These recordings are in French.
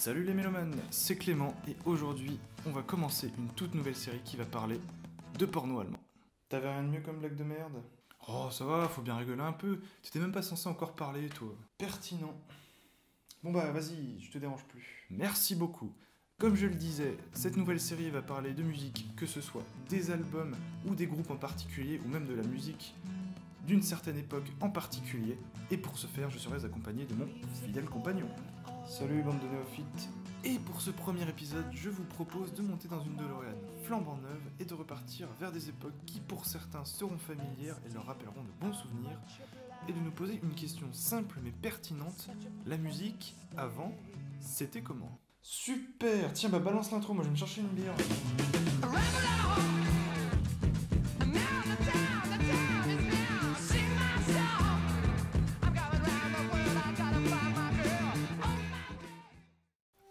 Salut les mélomanes, c'est Clément et aujourd'hui on va commencer une toute nouvelle série qui va parler de porno allemand. T'avais rien de mieux comme blague de merde? Oh ça va, faut bien rigoler un peu, t'étais même pas censé encore parler toi. Pertinent. Bon bah vas-y, je te dérange plus. Merci beaucoup. Comme je le disais, cette nouvelle série va parler de musique, que ce soit des albums ou des groupes en particulier ou même de la musique d'une certaine époque en particulier. Et pour ce faire, je serai accompagné de mon fidèle compagnon. Salut bande de néophytes. Et pour ce premier épisode, je vous propose de monter dans une DeLorean flambant neuve et de repartir vers des époques qui pour certains seront familières et leur rappelleront de bons souvenirs, et de nous poser une question simple mais pertinente. La musique, avant, c'était comment? Super! Tiens bah balance l'intro, moi je vais me chercher une bière.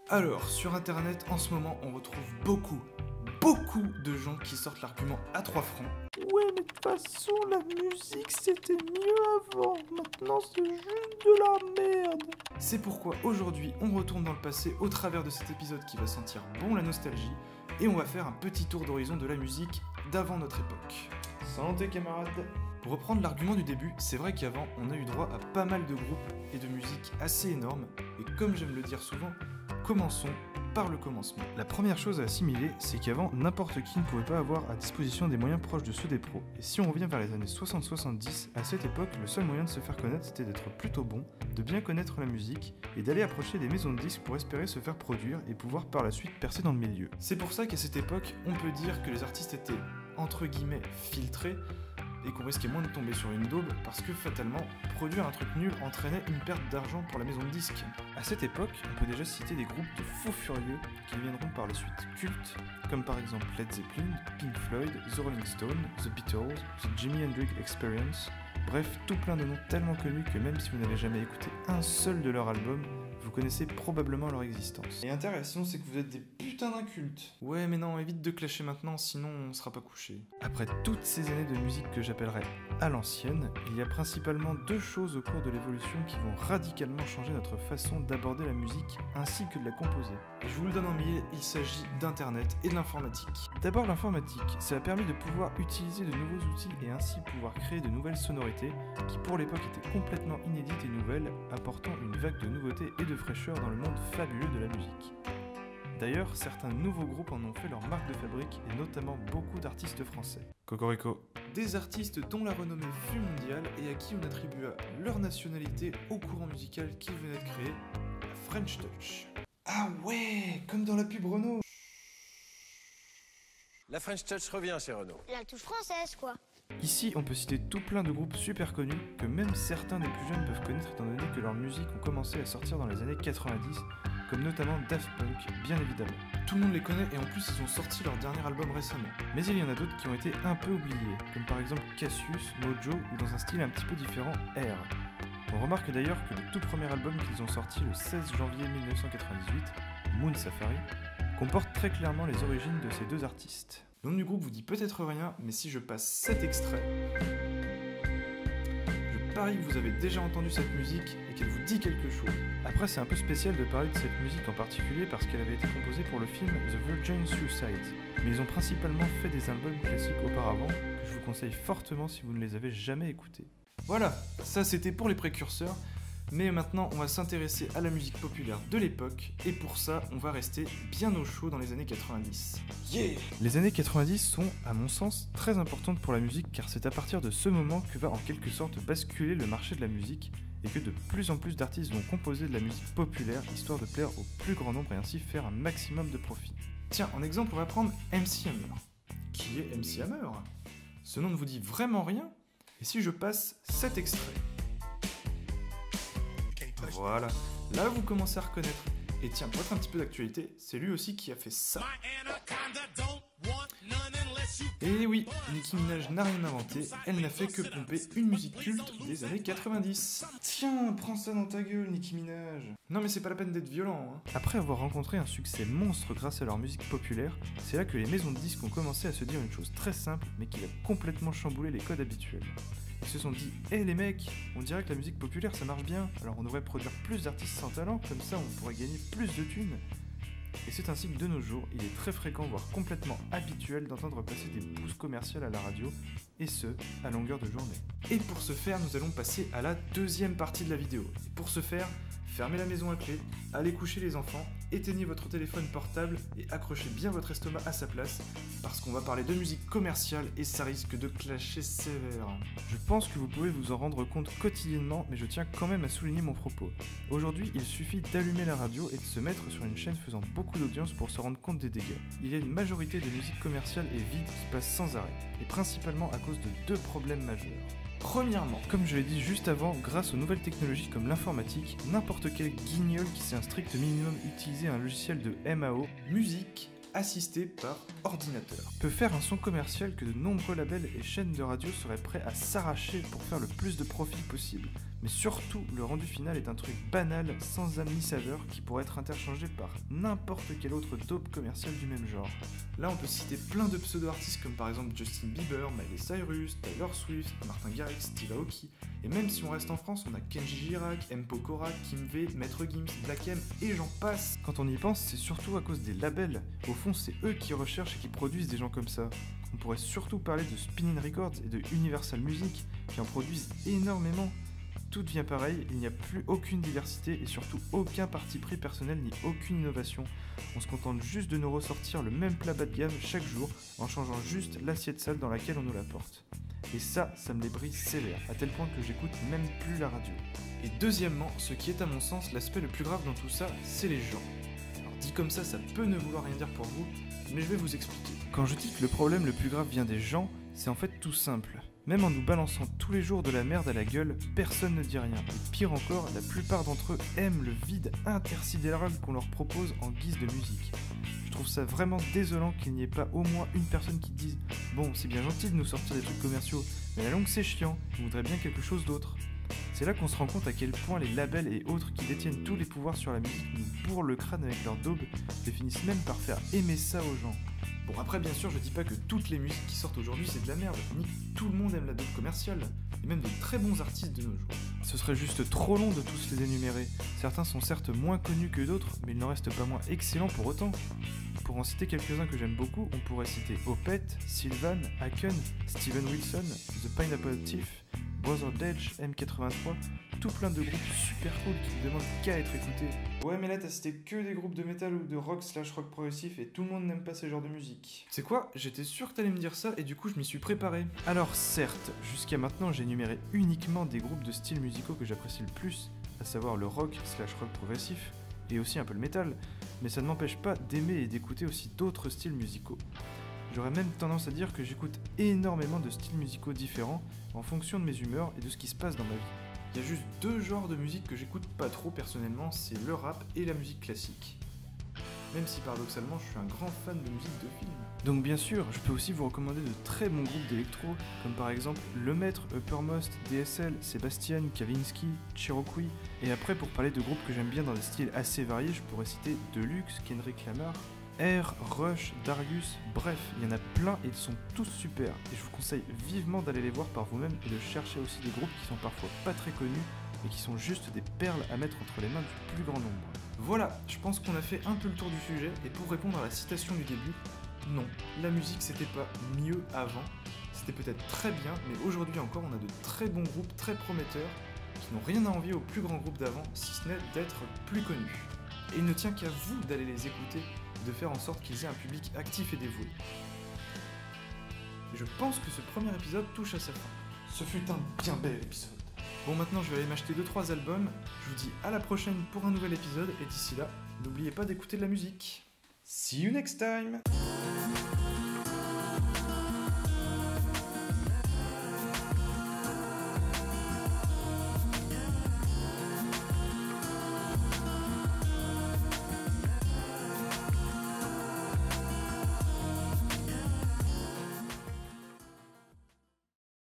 Alors, sur internet, en ce moment, on retrouve beaucoup de gens qui sortent l'argument à 3 francs. Ouais, mais de toute façon, la musique, c'était mieux avant. Maintenant, c'est juste de la merde. C'est pourquoi aujourd'hui, on retourne dans le passé au travers de cet épisode qui va sentir bon la nostalgie, et on va faire un petit tour d'horizon de la musique d'avant notre époque. Santé, camarades. Pour reprendre l'argument du début, c'est vrai qu'avant, on a eu droit à pas mal de groupes et de musique assez énormes, et comme j'aime le dire souvent, commençons par le commencement. La première chose à assimiler, c'est qu'avant, n'importe qui ne pouvait pas avoir à disposition des moyens proches de ceux des pros. Et si on revient vers les années 60-70, à cette époque, le seul moyen de se faire connaître, c'était d'être plutôt bon, de bien connaître la musique, et d'aller approcher des maisons de disques pour espérer se faire produire et pouvoir par la suite percer dans le milieu. C'est pour ça qu'à cette époque, on peut dire que les artistes étaient, entre guillemets, filtrés, et qu'on risquait moins de tomber sur une daube parce que fatalement, produire un truc nul entraînait une perte d'argent pour la maison de disques. À cette époque, on peut déjà citer des groupes de fous furieux qui deviendront par la suite cultes, comme par exemple Led Zeppelin, Pink Floyd, The Rolling Stones, The Beatles, The Jimi Hendrix Experience, bref, tout plein de noms tellement connus que même si vous n'avez jamais écouté un seul de leurs albums, vous connaissez probablement leur existence. Et intéressant, c'est que vous êtes des putains d'incultes. Ouais, mais non, évite de clasher maintenant, sinon on sera pas couché. Après toutes ces années de musique que j'appellerais à l'ancienne, il y a principalement deux choses au cours de l'évolution qui vont radicalement changer notre façon d'aborder la musique ainsi que de la composer. Et je vous le donne en mille, il s'agit d'internet et de l'informatique. D'abord l'informatique, ça a permis de pouvoir utiliser de nouveaux outils et ainsi pouvoir créer de nouvelles sonorités qui pour l'époque étaient complètement inédites et nouvelles, apportant une vague de nouveautés et de fraîcheur dans le monde fabuleux de la musique. D'ailleurs, certains nouveaux groupes en ont fait leur marque de fabrique et notamment beaucoup d'artistes français. Cocorico. Des artistes dont la renommée fut mondiale et à qui on attribua leur nationalité au courant musical qu'ils venaient de créer, la French Touch. Ah ouais, comme dans la pub Renault. La French Touch revient chez Renault. La touche française, quoi. Ici, on peut citer tout plein de groupes super connus que même certains des plus jeunes peuvent connaître étant donné que leurs musiques ont commencé à sortir dans les années 90, comme notamment Daft Punk, bien évidemment. Tout le monde les connaît et en plus ils ont sorti leur dernier album récemment. Mais il y en a d'autres qui ont été un peu oubliés, comme par exemple Cassius, Mojo ou dans un style un petit peu différent, Air. On remarque d'ailleurs que le tout premier album qu'ils ont sorti le 16 janvier 1998, Moon Safari, comporte très clairement les origines de ces deux artistes. Le nom du groupe vous dit peut-être rien, mais si je passe cet extrait, je parie que vous avez déjà entendu cette musique et qu'elle vous dit quelque chose. Après, c'est un peu spécial de parler de cette musique en particulier parce qu'elle avait été composée pour le film The Virgin Suicide, mais ils ont principalement fait des albums classiques auparavant que je vous conseille fortement si vous ne les avez jamais écoutés. Voilà, ça c'était pour les précurseurs. Mais maintenant, on va s'intéresser à la musique populaire de l'époque, et pour ça, on va rester bien au chaud dans les années 90. Yeah! Les années 90 sont, à mon sens, très importantes pour la musique, car c'est à partir de ce moment que va en quelque sorte basculer le marché de la musique, et que de plus en plus d'artistes vont composer de la musique populaire, histoire de plaire au plus grand nombre et ainsi faire un maximum de profit. Tiens, en exemple, on va prendre MC Hammer. Qui est MC Hammer? Ce nom ne vous dit vraiment rien? Et si je passe cet extrait? Voilà, là vous commencez à reconnaître. Et tiens, pour être un petit peu d'actualité, c'est lui aussi qui a fait ça. Et oui, Nicki Minaj n'a rien inventé, elle n'a fait que pomper une musique culte des années 90. Tiens, prends ça dans ta gueule, Nicki Minaj. Non mais c'est pas la peine d'être violent, hein. Après avoir rencontré un succès monstre grâce à leur musique populaire, c'est là que les maisons de disques ont commencé à se dire une chose très simple, mais qui a complètement chamboulé les codes habituels. Ils se sont dit « Hé les mecs, on dirait que la musique populaire ça marche bien, alors on devrait produire plus d'artistes sans talent, comme ça on pourrait gagner plus de thunes. » Et c'est ainsi que de nos jours, il est très fréquent, voire complètement habituel d'entendre passer des boosts commerciales à la radio, et ce, à longueur de journée. Et pour ce faire, nous allons passer à la deuxième partie de la vidéo. Et pour ce faire, fermez la maison à clé, allez coucher les enfants, éteignez votre téléphone portable et accrochez bien votre estomac à sa place, parce qu'on va parler de musique commerciale et ça risque de clasher sévère. Je pense que vous pouvez vous en rendre compte quotidiennement, mais je tiens quand même à souligner mon propos. Aujourd'hui, il suffit d'allumer la radio et de se mettre sur une chaîne faisant beaucoup d'audience pour se rendre compte des dégâts. Il y a une majorité de musique commerciale et vide qui passe sans arrêt, et principalement à cause de deux problèmes majeurs. Premièrement, comme je l'ai dit juste avant, grâce aux nouvelles technologies comme l'informatique, n'importe quel guignol qui sait un strict minimum utiliser un logiciel de MAO, musique assisté par ordinateur, peut faire un son commercial que de nombreux labels et chaînes de radio seraient prêts à s'arracher pour faire le plus de profit possible. Mais surtout, le rendu final est un truc banal, sans âme ni saveur, qui pourrait être interchangé par n'importe quel autre dope commercial du même genre. Là, on peut citer plein de pseudo-artistes comme par exemple Justin Bieber, Miley Cyrus, Taylor Swift, Martin Garrix, Steve Aoki. Et même si on reste en France, on a Kenji Girac, M. Pokora, Kim V, Maître Gims, Black M, et j'en passe. Quand on y pense, c'est surtout à cause des labels. Au fond, c'est eux qui recherchent et qui produisent des gens comme ça. On pourrait surtout parler de Spinnin' Records et de Universal Music, qui en produisent énormément. Tout devient pareil, il n'y a plus aucune diversité et surtout aucun parti pris personnel ni aucune innovation. On se contente juste de nous ressortir le même plat bas de gamme chaque jour en changeant juste l'assiette sale dans laquelle on nous l'apporte. Et ça me les brise sévère, à tel point que j'écoute même plus la radio. Et deuxièmement, ce qui est à mon sens l'aspect le plus grave dans tout ça, c'est les gens. Alors dit comme ça peut ne vouloir rien dire pour vous, mais je vais vous expliquer. Quand je dis que le problème le plus grave vient des gens, c'est en fait tout simple. Même en nous balançant tous les jours de la merde à la gueule, personne ne dit rien. Et pire encore, la plupart d'entre eux aiment le vide intersidéral qu'on leur propose en guise de musique. Je trouve ça vraiment désolant qu'il n'y ait pas au moins une personne qui dise « Bon, c'est bien gentil de nous sortir des trucs commerciaux, mais à la longue c'est chiant, on voudrait bien quelque chose d'autre. » C'est là qu'on se rend compte à quel point les labels et autres qui détiennent tous les pouvoirs sur la musique nous bourrent le crâne avec leur daube et finissent même par faire aimer ça aux gens. Bon après bien sûr je dis pas que toutes les musiques qui sortent aujourd'hui c'est de la merde, ni que tout le monde aime la dope commerciale, et même de très bons artistes de nos jours. Ce serait juste trop long de tous les énumérer, certains sont certes moins connus que d'autres, mais ils n'en restent pas moins excellents pour autant. Pour en citer quelques-uns que j'aime beaucoup, on pourrait citer Opeth, Sylvan, Haken, Steven Wilson, The Pineapple Thief, Brother Dej, M83, tout plein de groupes super cool qui ne demandent qu'à être écoutés. Ouais mais là t'as cité que des groupes de métal ou de rock/rock progressif et tout le monde n'aime pas ce genre de musique. C'est quoi? J'étais sûr que t'allais me dire ça et du coup je m'y suis préparé. Alors certes, jusqu'à maintenant j'ai énuméré uniquement des groupes de styles musicaux que j'apprécie le plus, à savoir le rock/rock progressif, et aussi un peu le métal, mais ça ne m'empêche pas d'aimer et d'écouter aussi d'autres styles musicaux. J'aurais même tendance à dire que j'écoute énormément de styles musicaux différents en fonction de mes humeurs et de ce qui se passe dans ma vie. Il y a juste deux genres de musique que j'écoute pas trop personnellement, c'est le rap et la musique classique. Même si paradoxalement je suis un grand fan de musique de film. Donc bien sûr, je peux aussi vous recommander de très bons groupes d'électro, comme par exemple Le Maître, Uppermost, DSL, Sébastien, Kavinsky, Cherokee. Et après pour parler de groupes que j'aime bien dans des styles assez variés, je pourrais citer Deluxe, Kendrick Lamar, R, Rush, Darius, bref, il y en a plein et ils sont tous super. Et je vous conseille vivement d'aller les voir par vous-même et de chercher aussi des groupes qui sont parfois pas très connus, mais qui sont juste des perles à mettre entre les mains du plus grand nombre. Voilà, je pense qu'on a fait un peu le tour du sujet, et pour répondre à la citation du début, non, la musique c'était pas mieux avant, c'était peut-être très bien, mais aujourd'hui encore on a de très bons groupes très prometteurs, qui n'ont rien à envier aux plus grands groupes d'avant, si ce n'est d'être plus connus. Et il ne tient qu'à vous d'aller les écouter, de faire en sorte qu'ils aient un public actif et dévoué. Et je pense que ce premier épisode touche à sa fin. Ce fut un bien bel épisode. Bon maintenant je vais aller m'acheter 2-3 albums, je vous dis à la prochaine pour un nouvel épisode, et d'ici là, n'oubliez pas d'écouter de la musique. See you next time!